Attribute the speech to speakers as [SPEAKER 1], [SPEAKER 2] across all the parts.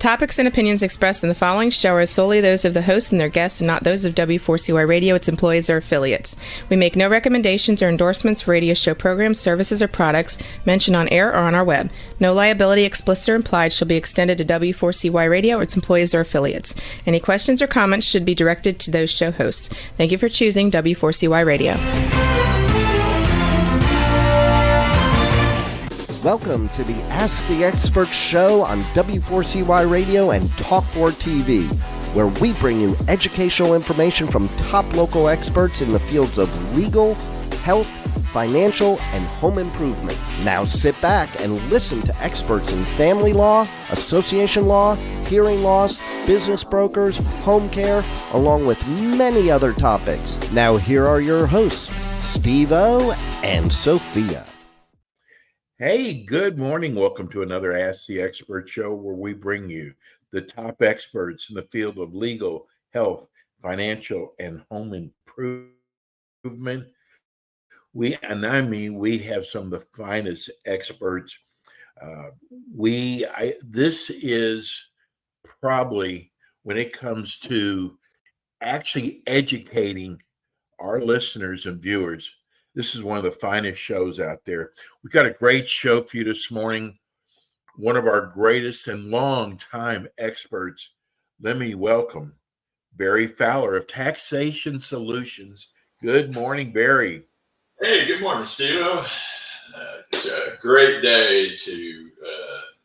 [SPEAKER 1] topics and opinions expressed in the following show are solely those of the hosts and their guests and not those of W4CY Radio, its employees, or affiliates. We make no recommendations or endorsements for radio show programs, services, or products mentioned on air or on our web. No liability, explicit or implied, shall be extended to W4CY Radio or its employees or affiliates. Any questions or comments should be directed to those show hosts. Thank you for choosing W4CY Radio.
[SPEAKER 2] Welcome to the Ask the Expert show on W4CY Radio and Talk4 TV, where we bring you educational information from top local experts in the fields of legal, health, financial, and home improvement. Now sit back and listen to experts in family law, association law, hearing loss, business brokers, home care, along with many other topics. Now here are your hosts, Steve-O and Sophia.
[SPEAKER 3] Hey, good morning. Welcome to another Ask the Expert show where we bring you the top experts in the field of legal, health, financial, and home improvement. We have some of the finest experts. This is probably, when it comes to actually educating our listeners and viewers, this is one of the finest shows out there. We've got a great show for you this morning. One of our greatest and long-time experts. Let me welcome Barry Fowler of Taxation Solutions. Good morning, Barry.
[SPEAKER 4] Hey, good morning, Steve. It's a great day to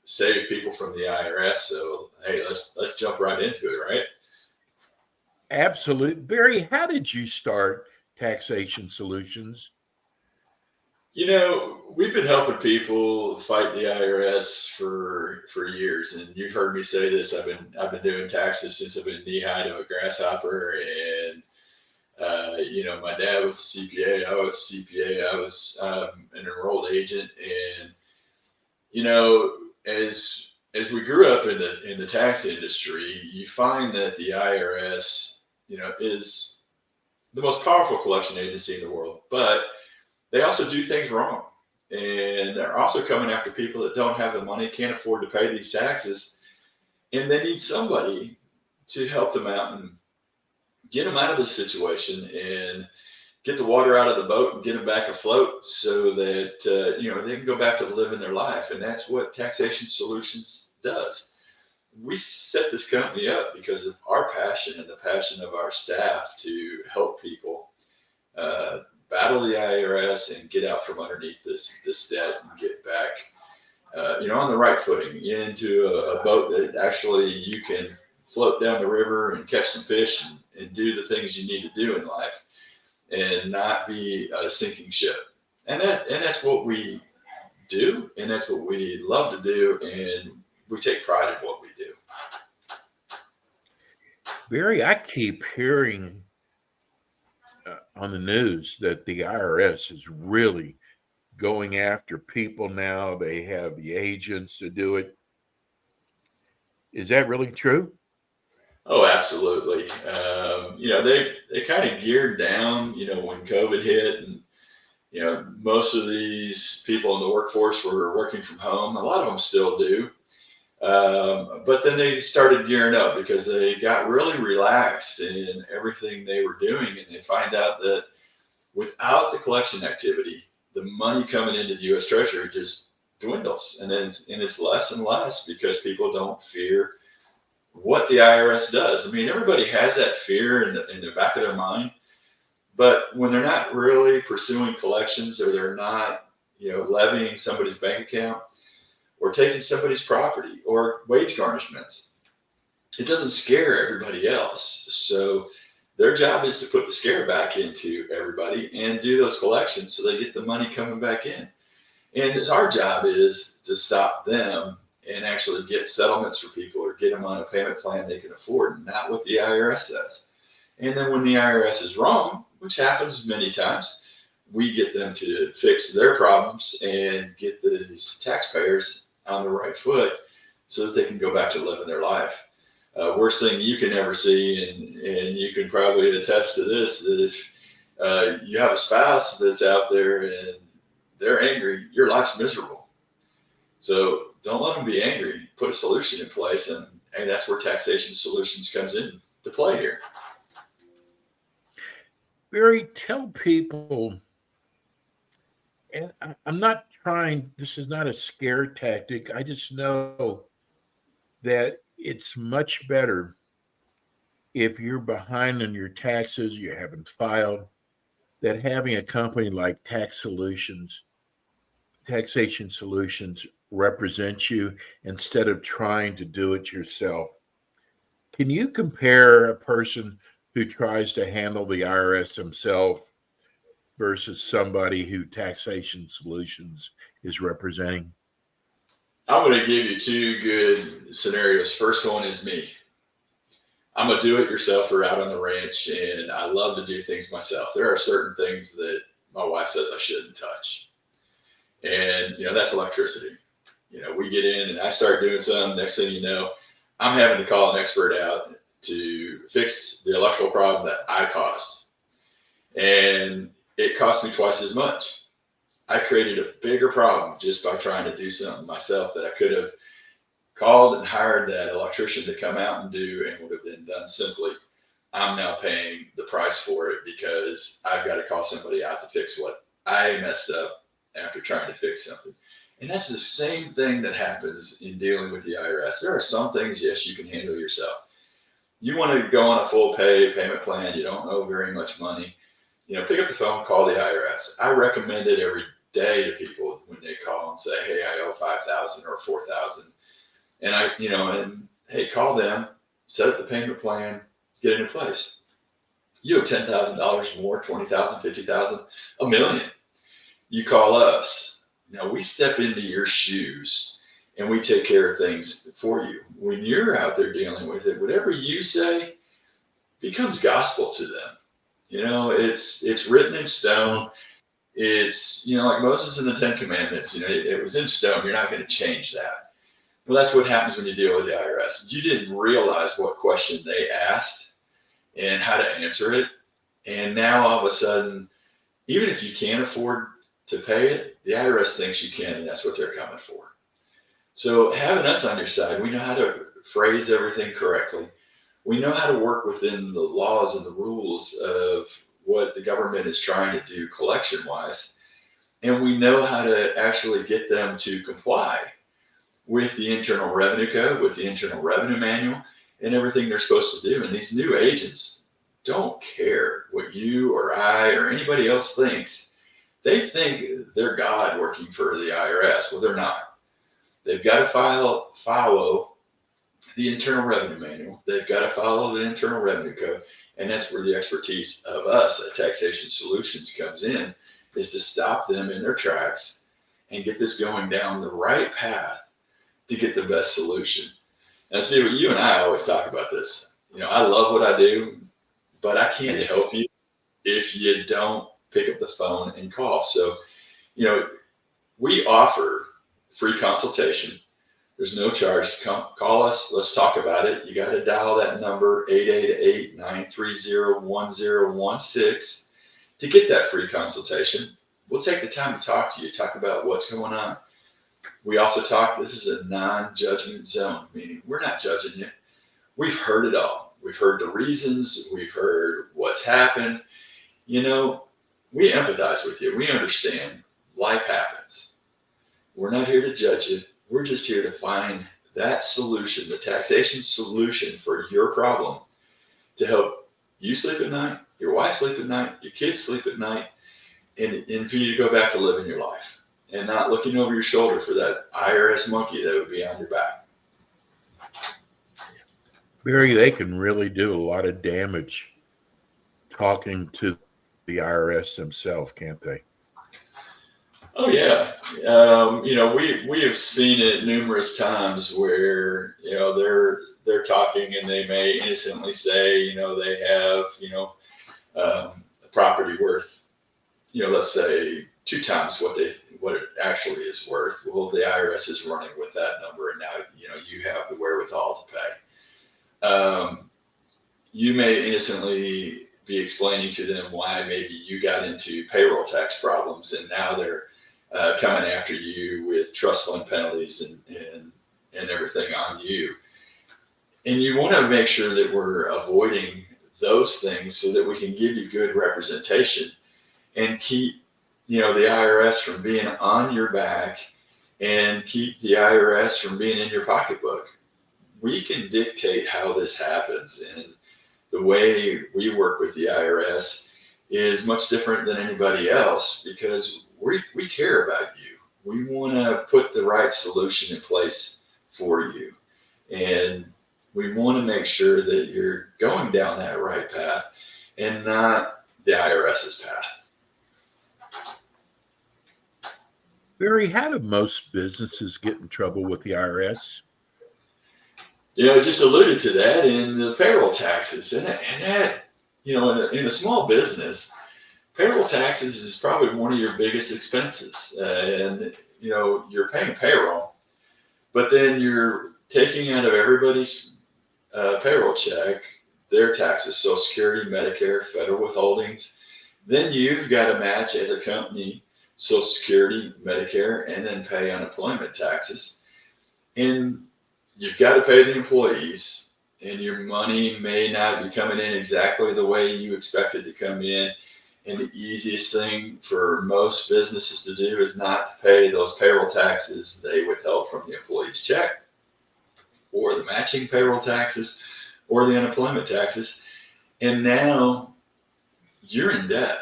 [SPEAKER 4] save people from the IRS. So, hey, let's jump right into it, right?
[SPEAKER 3] Absolutely. Barry, how did you start Taxation Solutions?
[SPEAKER 4] You know, we've been helping people fight the IRS for years, and you've heard me say this. I've been doing taxes since I've been knee high to a grasshopper, and my dad was a CPA. I was a CPA. I was an enrolled agent, and as we grew up in the tax industry, you find that the IRS, is the most powerful collection agency in the world, but they also do things wrong, and they're also coming after people that don't have the money, can't afford to pay these taxes, and they need somebody to help them out and get them out of this situation and get the water out of the boat and get them back afloat so that they can go back to living their life. And that's what Taxation Solutions does. We set this company up because of our passion and the passion of our staff to help people battle the IRS and get out from underneath this debt and get back, on the right footing into a boat that actually you can float down the river and catch some fish and do the things you need to do in life and not be a sinking ship. And that's what we do, and that's what we love to do, and we take pride in what we do.
[SPEAKER 3] Barry, I keep hearing on the news that the IRS is really going after people now. They have the agents to do it. Is that really true?
[SPEAKER 4] Oh, absolutely. They kind of geared down, when COVID hit, and most of these people in the workforce were working from home. A lot of them still do. But then they started gearing up because they got really relaxed in everything they were doing. And they find out that without the collection activity, the money coming into the U.S. Treasury just dwindles. And it's less and less because people don't fear what the IRS does. I mean, everybody has that fear in the back of their mind. But when they're not really pursuing collections, or they're not, levying somebody's bank account, or taking somebody's property, or wage garnishments, it doesn't scare everybody else. So their job is to put the scare back into everybody and do those collections so they get the money coming back in. And our job is to stop them and actually get settlements for people or get them on a payment plan they can afford, not what the IRS says. And then when the IRS is wrong, which happens many times, we get them to fix their problems and get these taxpayers on the right foot so that they can go back to living their life. Worst thing you can ever see, and you can probably attest to this, that if you have a spouse that's out there and they're angry, your life's miserable. So don't let them be angry. Put a solution in place and that's where Taxation Solutions comes in to play here.
[SPEAKER 3] Barry, tell people, and I'm not trying, this is not a scare tactic. I just know that it's much better if you're behind on your taxes, you haven't filed, that having a company like Taxation Solutions represent you instead of trying to do it yourself. Can you compare a person who tries to handle the IRS himself versus somebody who Taxation Solutions is representing?
[SPEAKER 4] I'm going to give you two good scenarios. First one is me. I'm a do-it-yourselfer out on the ranch, and I love to do things myself. There are certain things that my wife says I shouldn't touch, and that's electricity. We get in, and I start doing something. Next thing you know, I'm having to call an expert out to fix the electrical problem that I caused, and it cost me twice as much. I created a bigger problem just by trying to do something myself that I could have called and hired that electrician to come out and do, and would have been done simply. I'm now paying the price for it because I've got to call somebody out to fix what I messed up after trying to fix something. And that's the same thing that happens in dealing with the IRS. There are some things, yes, you can handle yourself. You want to go on a full payment plan. You don't owe very much money. Pick up the phone, call the IRS. I recommend it every day to people when they call and say, hey, I owe $5,000 or $4,000. And hey, call them, set up the payment plan, get it in place. You owe $10,000 more, $20,000, $50,000, $1 million. You call us. Now we step into your shoes and we take care of things for you. When you're out there dealing with it, whatever you say becomes gospel to them. It's written in stone. It's, like Moses in the 10 Commandments, it was in stone. You're not going to change that. Well, that's what happens when you deal with the IRS. You didn't realize what question they asked and how to answer it. And now all of a sudden, even if you can't afford to pay it, the IRS thinks you can, and that's what they're coming for. So having us on your side, we know how to phrase everything correctly. We know how to work within the laws and the rules of what the government is trying to do collection-wise. And we know how to actually get them to comply with the Internal Revenue Code, with the Internal Revenue Manual, and everything they're supposed to do. And these new agents don't care what you or I or anybody else thinks. They think they're God working for the IRS. Well, they're not. They've got to follow the Internal Revenue Manual. They've got to follow the Internal Revenue Code. And that's where the expertise of us at Taxation Solutions comes in, is to stop them in their tracks and get this going down the right path to get the best solution. And see, you and I always talk about this. I love what I do, but I can't help you if you don't pick up the phone and call. So, we offer free consultation. There's no charge. Call us. Let's talk about it. You got to dial that number 888-930-1016 to get that free consultation. We'll take the time to talk to you, talk about what's going on. We also talk, this is a non-judgment zone, meaning we're not judging you. We've heard it all. We've heard the reasons. We've heard what's happened. We empathize with you. We understand life happens. We're not here to judge you. We're just here to find that solution, the taxation solution for your problem, to help you sleep at night, your wife sleep at night, your kids sleep at night, and for you to go back to living your life and not looking over your shoulder for that IRS monkey that would be on your back.
[SPEAKER 3] Barry, they can really do a lot of damage talking to the IRS themselves, can't they?
[SPEAKER 4] Oh yeah, we have seen it numerous times where they're talking and they may innocently say they have a property worth let's say 2 times what it actually is worth. Well, the IRS is running with that number, and now you have the wherewithal to pay. You may innocently be explaining to them why maybe you got into payroll tax problems, and now they're coming after you with trust fund penalties and everything on you. And you want to make sure that we're avoiding those things so that we can give you good representation and keep, the IRS from being on your back and keep the IRS from being in your pocketbook. We can dictate how this happens. And the way we work with the IRS is much different than anybody else because we care about you. We want to put the right solution in place for you. And we want to make sure that you're going down that right path and not the IRS's path.
[SPEAKER 3] Barry, how do most businesses get in trouble with the IRS?
[SPEAKER 4] Just alluded to that in the payroll taxes. And that in a small business, payroll taxes is probably one of your biggest expenses. And you're paying payroll, but then you're taking out of everybody's payroll check their taxes, Social Security, Medicare, federal withholdings. Then you've got to match as a company Social Security, Medicare, and then pay unemployment taxes. And you've got to pay the employees, and your money may not be coming in exactly the way you expect it to come in. And the easiest thing for most businesses to do is not to pay those payroll taxes they withheld from the employee's check, or the matching payroll taxes, or the unemployment taxes. And now you're in debt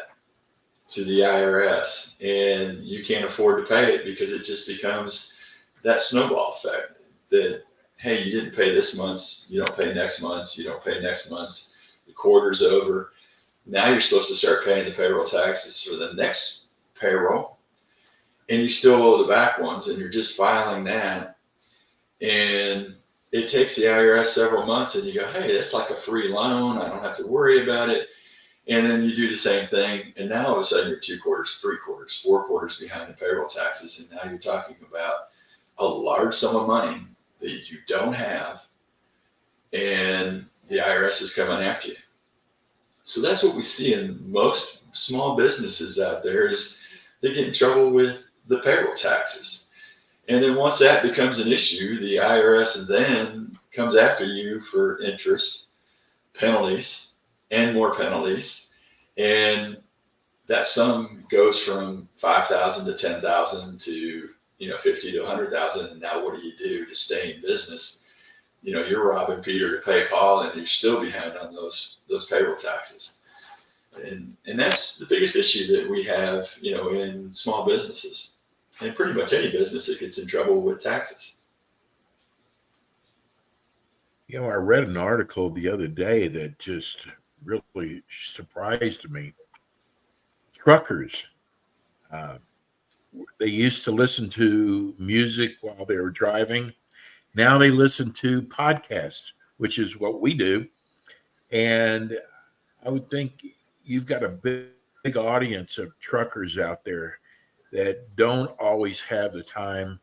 [SPEAKER 4] to the IRS, and you can't afford to pay it because it just becomes that snowball effect that, hey, you didn't pay this month's, you don't pay next month's, you don't pay next month's, the quarter's over. Now you're supposed to start paying the payroll taxes for the next payroll, and you still owe the back ones, and you're just filing that. And it takes the IRS several months, and you go, hey, that's like a free loan. I don't have to worry about it. And then you do the same thing, and now all of a sudden you're 2 quarters, 3 quarters, 4 quarters behind the payroll taxes, and now you're talking about a large sum of money that you don't have, and the IRS is coming after you. So that's what we see in most small businesses out there is they get in trouble with the payroll taxes. And then once that becomes an issue, the IRS then comes after you for interest, penalties, and more penalties. And that sum goes from 5,000 to 10,000 to 50 to 100,000. And now what do you do to stay in business? You're robbing Peter to pay Paul, and you're still behind on those payroll taxes. And that's the biggest issue that we have, in small businesses, and pretty much any business that gets in trouble with taxes.
[SPEAKER 3] I read an article the other day that just really surprised me. Truckers, they used to listen to music while they were driving. Now they listen to podcasts, which is what we do. And I would think you've got a big audience of truckers out there that don't always have the time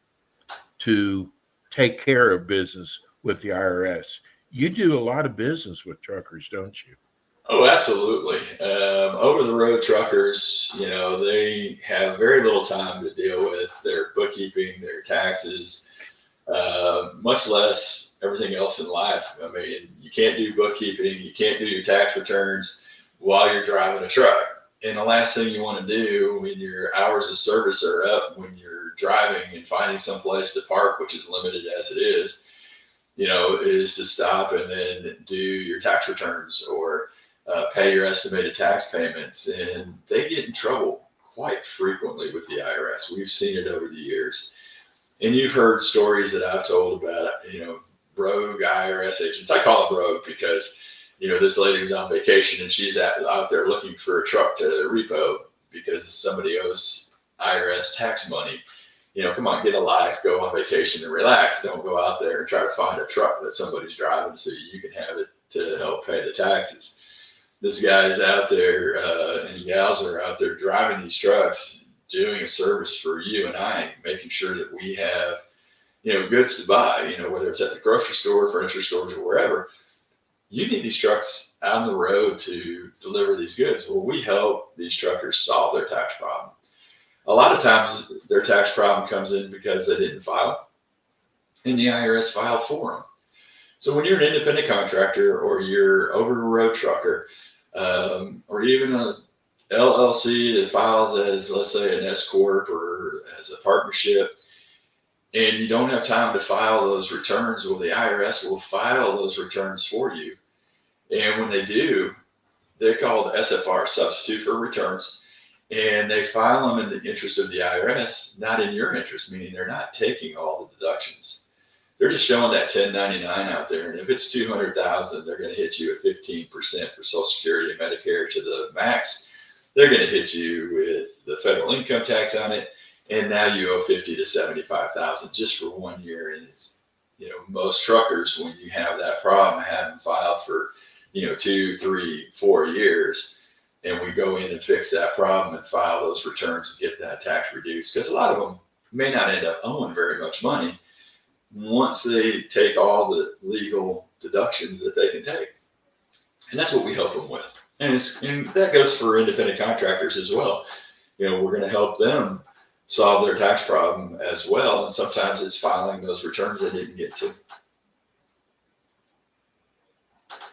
[SPEAKER 3] to take care of business with the IRS. You do a lot of business with truckers, don't you?
[SPEAKER 4] Oh, absolutely. Over the road truckers, they have very little time to deal with their bookkeeping, their taxes, much less everything else in life. I mean, you can't do bookkeeping, you can't do your tax returns while you're driving a truck. And the last thing you want to do when your hours of service are up, when you're driving and finding some place to park, which is limited as it is to stop and then do your tax returns or pay your estimated tax payments. And they get in trouble quite frequently with the IRS. We've seen it over the years. And you've heard stories that I've told about, rogue IRS agents. I call them rogue because, this lady's on vacation and she's out there looking for a truck to repo because somebody owes IRS tax money. Come on, get a life, go on vacation and relax. Don't go out there and try to find a truck that somebody's driving so you can have it to help pay the taxes. This guy's out there and gals are out there driving these trucks, doing a service for you and I, making sure that we have, goods to buy, whether it's at the grocery store, furniture stores, or wherever. You need these trucks on the road to deliver these goods. Well, we help these truckers solve their tax problem. A lot of times their tax problem comes in because they didn't file and the IRS filed for them. So when you're an independent contractor or you're over the road trucker, or even a LLC that files as, let's say, an S corp or as a partnership, and you don't have time to file those returns, well, the IRS will file those returns for you. And when they do, they're called SFR, substitute for returns, and they file them in the interest of the IRS, not in your interest, meaning they're not taking all the deductions. They're just showing that 1099 out there, and if it's 200,000, they're going to hit you with 15% for Social Security and Medicare to the max. They're going to hit you with the federal income tax on it, and now you owe 50 to 75,000 just for 1 year. And it's, most truckers, when you have that problem, haven't filed for 2, 3, 4 years, and we go in and fix that problem and file those returns and get that tax reduced, because a lot of them may not end up owing very much money once they take all the legal deductions that they can take. And that's what we help them with. And that goes for independent contractors as well. We're going to help them solve their tax problem as well. And sometimes it's filing those returns they didn't get to.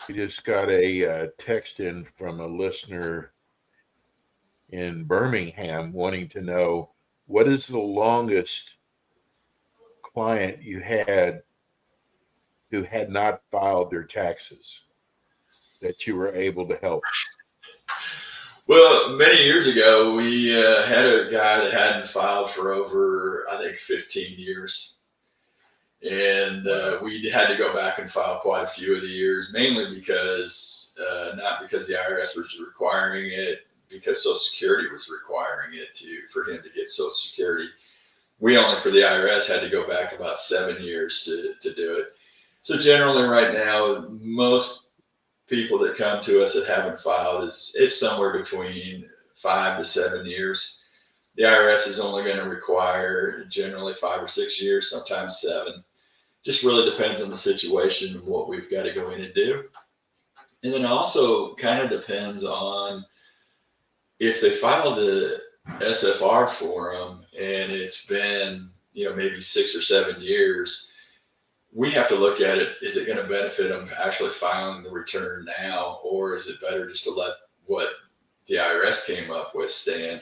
[SPEAKER 3] We just got a text in from a listener in Birmingham wanting to know, what is the longest client you had who had not filed their taxes that you were able to help?
[SPEAKER 4] Well, many years ago, we had a guy that hadn't filed for over, I think, 15 years. And we had to go back and file quite a few of the years, mainly because, not because the IRS was requiring it, because Social Security was requiring it for him to get Social Security. We only, for the IRS, had to go back about 7 years to do it. So generally right now, most people that come to us that haven't filed, it's somewhere between 5 to 7 years. The IRS is only going to require generally 5 or 6 years, sometimes 7. Just really depends on the situation and what we've got to go in and do. And then also kind of depends on if they file the SFR for them and it's been, maybe 6 or 7 years, we have to look at it. Is it going to benefit them actually filing the return now, or is it better just to let what the IRS came up with stand?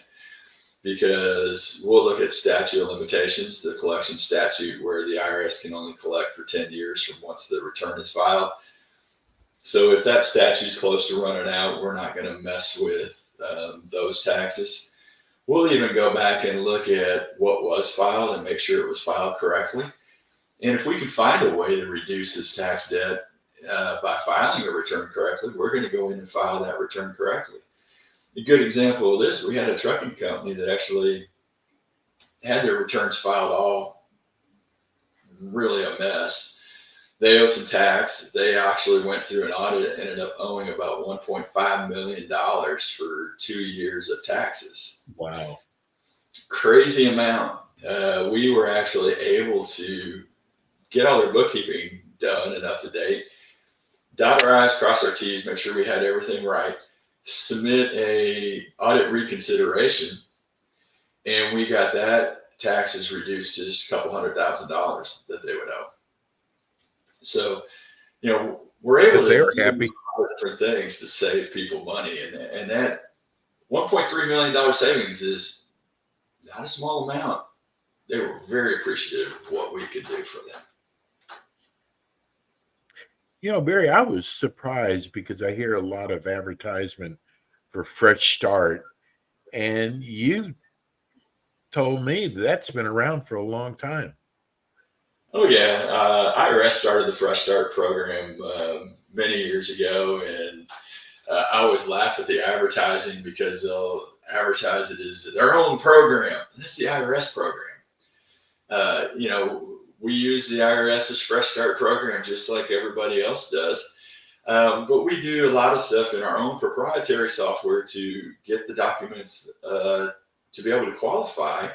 [SPEAKER 4] Because we'll look at statute of limitations, the collection statute, where the IRS can only collect for 10 years from once the return is filed. So if that statute's close to running out, we're not going to mess with those taxes. We'll even go back and look at what was filed and make sure it was filed correctly. And if we can find a way to reduce this tax debt by filing a return correctly, we're going to go in and file that return correctly. A good example of this, we had a trucking company that actually had their returns filed all really a mess. They owed some tax. They actually went through an audit and ended up owing about $1.5 million for 2 years of taxes.
[SPEAKER 3] Wow.
[SPEAKER 4] Crazy amount. We were actually able to get all their bookkeeping done and up to date, dot our I's, cross our T's, make sure we had everything right, submit a audit reconsideration, and we got that taxes reduced to just a couple $100,000 that they would owe. So, we're able to do
[SPEAKER 3] happy.
[SPEAKER 4] different things to save people money, and that $1.3 million savings is not a small amount. They were very appreciative of what we could do for them.
[SPEAKER 3] Barry, I was surprised because I hear a lot of advertisement for Fresh Start, and you told me that's been around for a long time.
[SPEAKER 4] Oh, yeah. IRS started the Fresh Start program many years ago, and I always laugh at the advertising because they'll advertise it as their own program. That's the IRS program. We use the IRS's Fresh Start program just like everybody else does. But we do a lot of stuff in our own proprietary software to get the documents to be able to qualify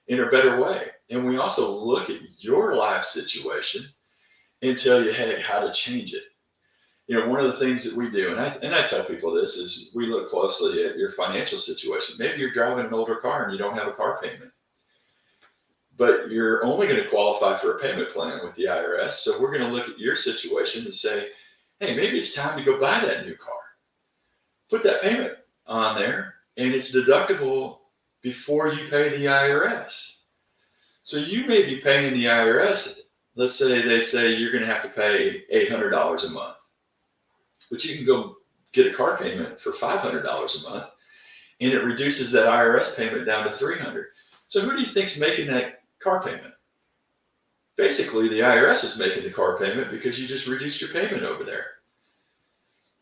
[SPEAKER 4] in a better way. And we also look at your life situation and tell you, hey, how to change it. One of the things that we do, and I tell people this, is we look closely at your financial situation. Maybe you're driving an older car and you don't have a car payment. but you're only going to qualify for a payment plan with the IRS. So we're going to look at your situation and say, hey, maybe it's time to go buy that new car. Put that payment on there, and it's deductible before you pay the IRS. So you may be paying the IRS, let's say they say you're going to have to pay $800 a month, but you can go get a car payment for $500 a month, and it reduces that IRS payment down to $300. So who do you think's making that car payment? Basically, the IRS is making the car payment because you just reduced your payment over there.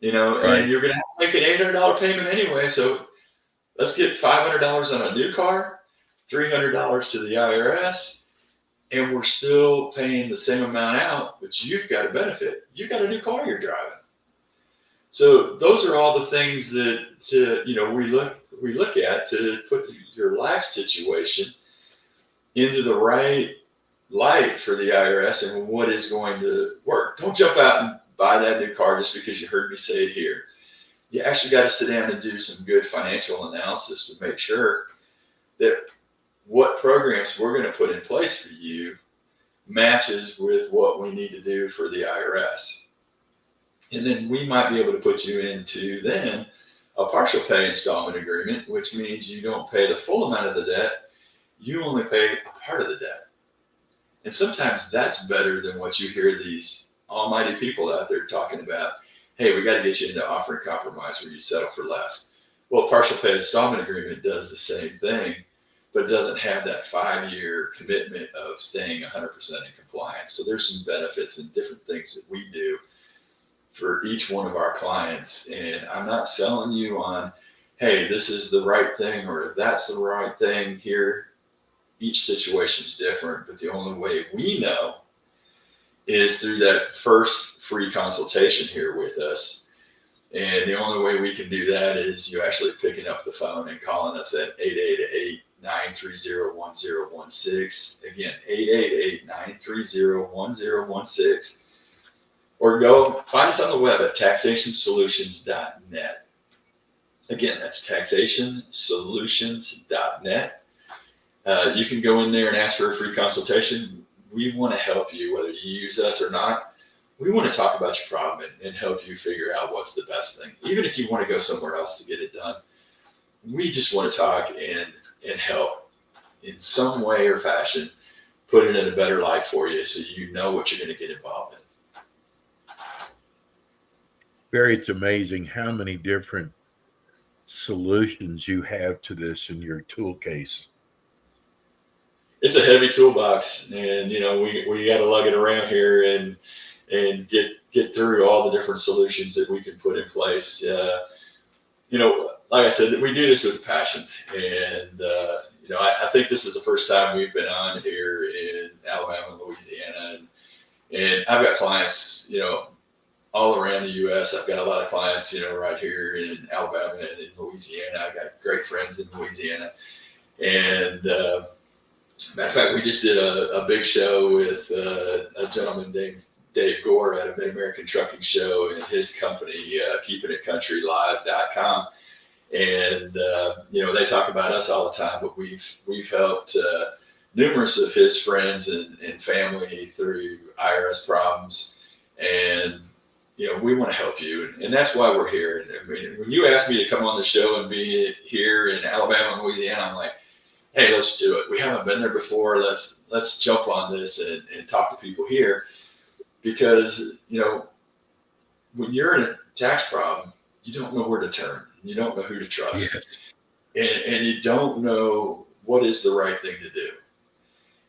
[SPEAKER 3] Right.
[SPEAKER 4] And you're going to have to make an $800 payment anyway. So let's get $500 on a new car, $300 to the IRS, and we're still paying the same amount out, but you've got a benefit. You've got a new car you're driving. So those are all the things that we look at to put your life situation into the right light for the IRS and what is going to work. Don't jump out and buy that new car just because you heard me say it here. You actually got to sit down and do some good financial analysis to make sure that what programs we're going to put in place for you matches with what we need to do for the IRS. And then we might be able to put you into then a partial pay installment agreement, which means you don't pay the full amount of the debt, you only pay a part of the debt. And sometimes that's better than what you hear these almighty people out there talking about. Hey, we got to get you into offering compromise where you settle for less. Well, partial pay installment agreement does the same thing, but doesn't have that 5-year commitment of staying 100% in compliance. So there's some benefits and different things that we do for each one of our clients. And I'm not selling you on, hey, this is the right thing or that's the right thing here. Each situation is different, but the only way we know is through that first free consultation here with us. And the only way we can do that is you actually picking up the phone and calling us at 888-930-1016. Again, 888-930-1016. Or go find us on the web at taxationsolutions.net. Again, that's taxationsolutions.net. You can go in there and ask for a free consultation. We want to help you, whether you use us or not. We want to talk about your problem and help you figure out what's the best thing. Even if you want to go somewhere else to get it done, we just want to talk and help in some way or fashion, put it in a better light for you so you know what you're going to get involved in.
[SPEAKER 3] Barry, it's amazing how many different solutions you have to this in your tool case.
[SPEAKER 4] It's a heavy toolbox, and we got to lug it around here and get through all the different solutions that we can put in place. Like I said, we do this with passion, and I think this is the first time we've been on here in Alabama and Louisiana, and I've got clients, all around the U.S. I've got a lot of clients, right here in Alabama and in Louisiana. I've got great friends in Louisiana, and matter of fact, we just did a big show with a gentleman named Dave Gore at a Mid-American Trucking Show and his company, keepingitcountrylive.com. And, they talk about us all the time, but we've helped numerous of his friends and family through IRS problems. And, we want to help you. And that's why we're here. I mean, when you asked me to come on the show and be here in Alabama and Louisiana, I'm like, hey, let's do it. We haven't been there before. Let's jump on this and talk to people here, because when you're in a tax problem, you don't know where to turn. You don't know who to trust, and you don't know what is the right thing to do.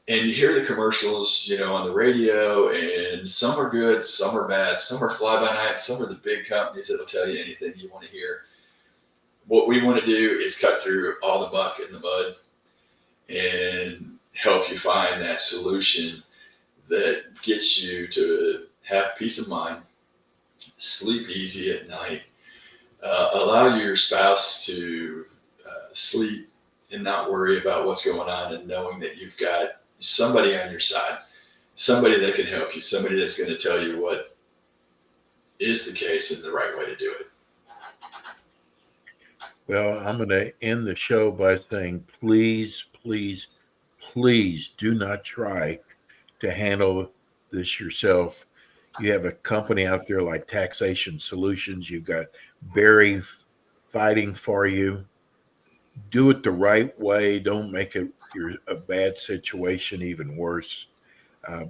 [SPEAKER 4] And you hear the commercials, on the radio, and some are good, some are bad, some are fly by night, some are the big companies that'll tell you anything you want to hear. What we want to do is cut through all the muck and the mud and help you find that solution that gets you to have peace of mind, sleep easy at night, allow your spouse to sleep and not worry about what's going on, and knowing that you've got somebody on your side, somebody that can help you, somebody that's going to tell you what is the case and the right way to do it.
[SPEAKER 3] Well, I'm going to end the show by saying, please, please, please do not try to handle this yourself. You have a company out there like Taxation Solutions. You've got Barry fighting for you. Do it the right way. Don't make it a bad situation even worse.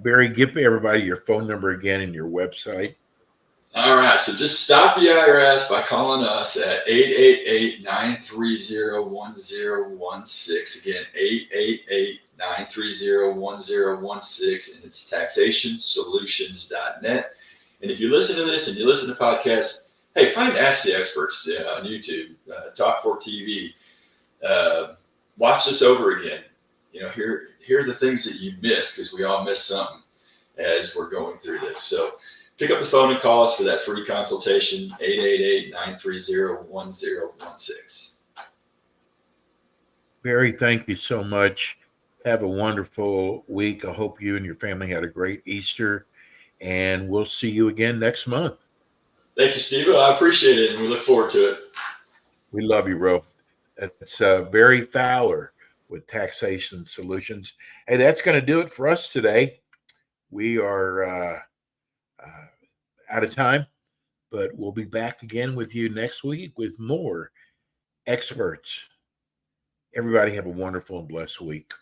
[SPEAKER 3] Barry, give everybody your phone number again and your website.
[SPEAKER 4] All right, so just stop the IRS by calling us at 888-930-1016. Again, 888-930-1016, and it's taxationsolutions.net. And if you listen to this and you listen to podcasts, hey, find Ask the Experts on YouTube, Talk 4 TV. Watch this over again. Here are the things that you missed, because we all miss something as we're going through this. So pick up the phone and call us for that free consultation, 888-930-1016.
[SPEAKER 3] Barry, thank you so much. Have a wonderful week. I hope you and your family had a great Easter, and we'll see you again next month.
[SPEAKER 4] Thank you, Steve. I appreciate it, and we look forward to it.
[SPEAKER 3] We love you, bro. That's Barry Fowler with Taxation Solutions. Hey, that's going to do it for us today. We are out of time, but we'll be back again with you next week with more experts. Everybody have a wonderful and blessed week.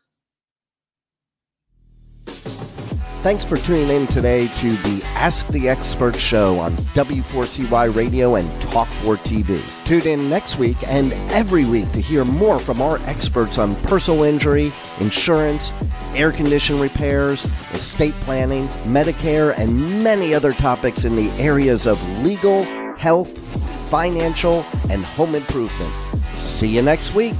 [SPEAKER 2] Thanks for tuning in today to the Ask the Expert show on W4CY Radio and Talk 4 TV. Tune in next week and every week to hear more from our experts on personal injury, insurance, air condition repairs, estate planning, Medicare, and many other topics in the areas of legal, health, financial, and home improvement. See you next week.